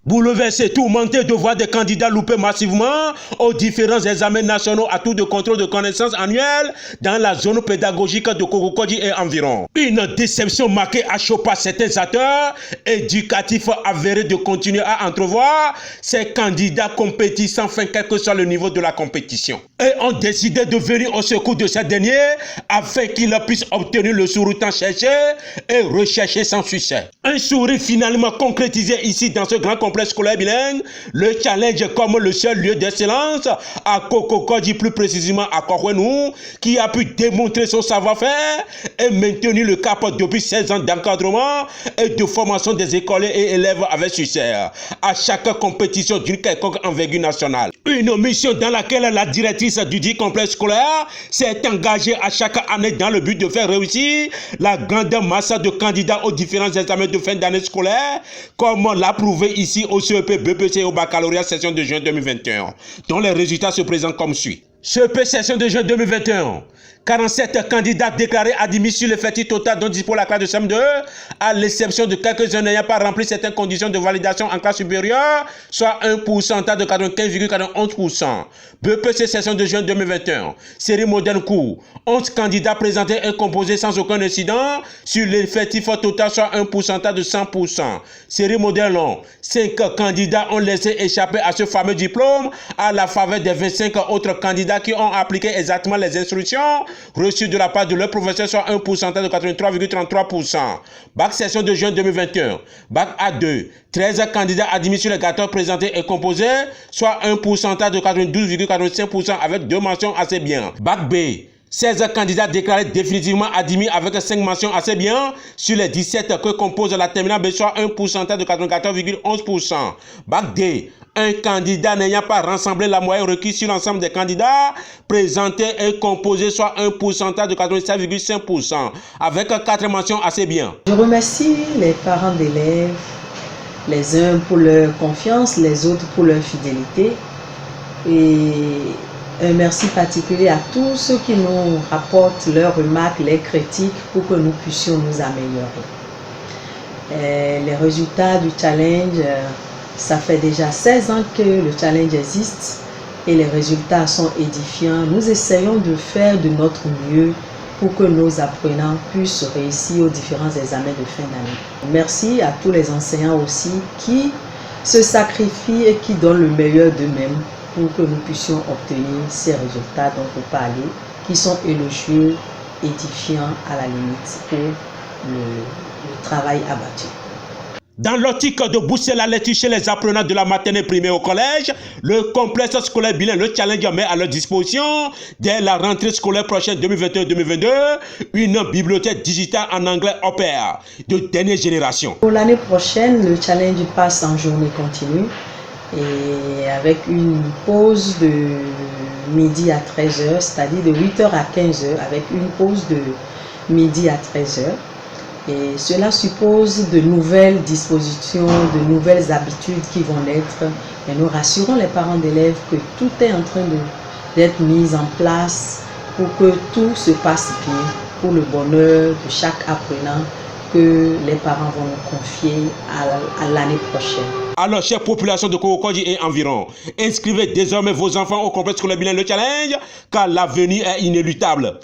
Bouleversé, tourmenté de voir des candidats louper massivement aux différents examens nationaux à tour de contrôle de connaissances annuelles dans la zone pédagogique de Kokokodji et environ. Une déception marquée à chaud par certains acteurs éducatifs avérés de continuer à entrevoir ces candidats compétissant fin quel que soit le niveau de la compétition. Et ont décidé de venir au secours de ces derniers afin qu'ils puissent obtenir le sourire tant cherché et recherché sans succès. Un sourire finalement concrétisé ici dans ce grand complexe scolaire bilingue, le challenge comme le seul lieu d'excellence à Kokokodji, plus précisément à Kokwenou, qui a pu démontrer son savoir-faire et maintenir le cap depuis 16 ans d'encadrement et de formation des écoliers et élèves avec succès à chaque compétition d'une quelconque envergure nationale. Une mission dans laquelle la directrice du dit complexe scolaire s'est engagée à chaque année dans le but de faire réussir la grande masse de candidats aux différents examens de fin d'année scolaire, comme l'a prouvé ici au CEP, BPC et au baccalauréat session de juin 2021, dont les résultats se présentent comme suit. CEP session de juin 2021, 47 candidats déclarés admis sur l'effectif total dont dispose la classe de CM2, à l'exception de quelques-uns n'ayant pas rempli certaines conditions de validation en classe supérieure, soit un pourcentage de 95,41%. BPC session de juin 2021, série moderne cours, 11 candidats présentés et composés sans aucun incident sur l'effectif total, soit un pourcentage de 100%. Série moderne long, 5 candidats ont laissé échapper à ce fameux diplôme à la faveur des 25 autres candidats qui ont appliqué exactement les instructions reçues de la part de leur professeur, soit un pourcentage de 83,33%. Bac session de juin 2021, Bac A2, 13 candidats admis sur les 14 présentés et composés, soit un pourcentage de 92,45% avec 2 mentions assez bien. Bac B, 16 candidats déclarés définitivement admis avec 5 mentions assez bien sur les 17 que compose la terminale B, soit un pourcentage de 94,11%. Bac D, un candidat n'ayant pas rassemblé la moyenne requise sur l'ensemble des candidats présentés et composés, soit un pourcentage de 87,5%, avec 4 mentions assez bien. Je remercie les parents d'élèves, les uns pour leur confiance, les autres pour leur fidélité. Et un merci particulier à tous ceux qui nous rapportent leurs remarques, les critiques pour que nous puissions nous améliorer. Les résultats du challenge, ça fait déjà 16 ans que le challenge existe et les résultats sont édifiants. Nous essayons de faire de notre mieux pour que nos apprenants puissent réussir aux différents examens de fin d'année. Merci à tous les enseignants aussi qui se sacrifient et qui donnent le meilleur d'eux-mêmes pour que nous puissions obtenir ces résultats dont vous parlez, qui sont élogieux, édifiants à la limite pour le travail abattu. Dans l'optique de booster la lecture chez les apprenants de la maternelle primaire au collège, le complexe scolaire bilingue, le challenge met à leur disposition, dès la rentrée scolaire prochaine 2021-2022, une bibliothèque digitale en anglais OPR de dernière génération. Pour l'année prochaine, le challenge passe en journée continue et avec une pause de midi à 13h, c'est-à-dire de 8h à 15h, avec une pause de midi à 13h. Et cela suppose de nouvelles dispositions, de nouvelles habitudes qui vont naître. Et nous rassurons les parents d'élèves que tout est en train d'être mis en place pour que tout se passe bien, pour le bonheur de chaque apprenant que les parents vont nous confier à l'année prochaine. Alors, chère population de Kokokodji et environ, inscrivez désormais vos enfants au complexe scolaire bilingue Le Challenge, car l'avenir est inéluctable.